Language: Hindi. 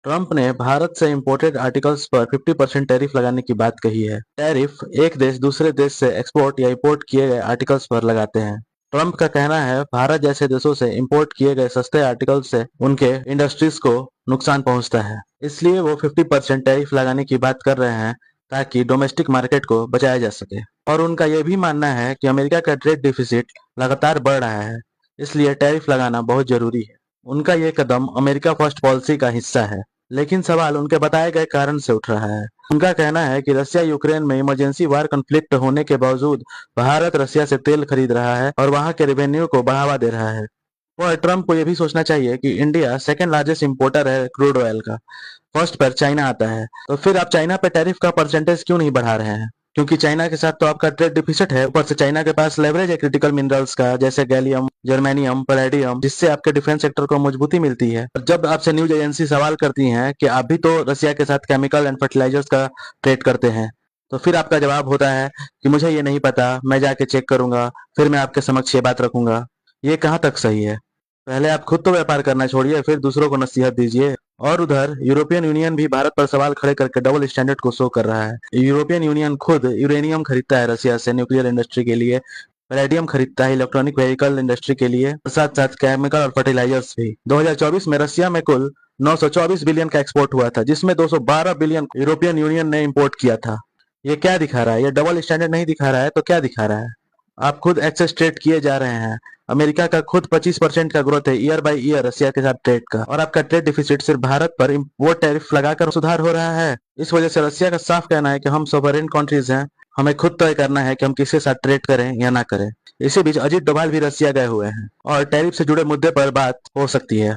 ट्रंप ने भारत से इंपोर्टेड आर्टिकल्स पर 50% टैरिफ लगाने की बात कही है। टैरिफ एक देश दूसरे देश से एक्सपोर्ट या इंपोर्ट किए गए आर्टिकल्स पर लगाते हैं। ट्रंप का कहना है भारत जैसे देशों से इंपोर्ट किए गए सस्ते आर्टिकल से उनके इंडस्ट्रीज को नुकसान पहुंचता है। इसलिए वो 50% टैरिफ लगाने की बात कर रहे हैं ताकि डोमेस्टिक मार्केट को बचाया जा सके। और उनका यह भी मानना है कि अमेरिका का ट्रेड डिफिसिट लगातार बढ़ रहा है, इसलिए टैरिफ लगाना बहुत जरूरी है। उनका ये कदम अमेरिका फर्स्ट पॉलिसी का हिस्सा है, लेकिन सवाल उनके बताए गए कारण से उठ रहा है। उनका कहना है कि रसिया यूक्रेन में इमरजेंसी वार कॉन्फ्लिक्ट होने के बावजूद भारत रसिया से तेल खरीद रहा है और वहां के रेवेन्यू को बढ़ावा दे रहा है। और ट्रंप को यह भी सोचना चाहिए कि इंडिया सेकंड लार्जेस्ट इंपोर्टर है क्रूड ऑयल का। फर्स्ट पर चाइना आता है, तो फिर आप चाइना पे टैरिफ का परसेंटेज क्यों नहीं बढ़ा रहे हैं? क्योंकि चाइना के साथ तो आपका ट्रेड डिफिसिट है, ऊपर से चाइना के पास लेवरेज है क्रिटिकल मिनरल्स का, जैसे गैलियम, जर्मेनियम, पैलेडियम, जिससे आपके डिफेंस सेक्टर को मजबूती मिलती है। और जब आपसे न्यूज एजेंसी सवाल करती हैं कि आप भी तो रसिया के साथ केमिकल एंड फर्टिलाइजर्स का ट्रेड करते हैं, तो फिर आपका जवाब होता है कि मुझे ये नहीं पता, मैं जाके चेक करूंगा, फिर मैं आपके समक्ष ये बात रखूंगा। ये कहाँ तक सही है? पहले आप खुद तो व्यापार करना छोड़िए, फिर दूसरों को नसीहत दीजिए। और उधर यूरोपियन यूनियन भी भारत पर सवाल खड़े करके डबल स्टैंडर्ड को शो कर रहा है। यूरोपियन यूनियन खुद यूरेनियम खरीदता है रसिया से न्यूक्लियर इंडस्ट्री के लिए, पैलेडियम खरीदता है इलेक्ट्रॉनिक व्हीकल इंडस्ट्री के लिए, और साथ साथ केमिकल और फर्टिलाइजर्स भी। 2024 में रसिया में कुल 924 बिलियन का एक्सपोर्ट हुआ था, जिसमें 212 बिलियन यूरोपियन यूनियन ने इम्पोर्ट किया था। ये क्या दिखा रहा है? ये डबल स्टैंडर्ड नहीं दिखा रहा है तो क्या दिखा रहा है? आप खुद एक्सेस ट्रेड किए जा रहे हैं। अमेरिका का खुद 25% का ग्रोथ है ईयर बाय ईयर रसिया के साथ ट्रेड का, और आपका ट्रेड डिफिसिट सिर्फ भारत पर इम्पोर्ट टैरिफ लगाकर सुधार हो रहा है। इस वजह से रसिया का साफ कहना है कि हम सोवरेन कंट्रीज हैं, हमें खुद तय करना है कि हम किसके साथ ट्रेड करें या ना करें। इसी बीच अजीत डोभाल भी रसिया गए हुए हैं और टैरिफ से जुड़े मुद्दे पर बात हो सकती है।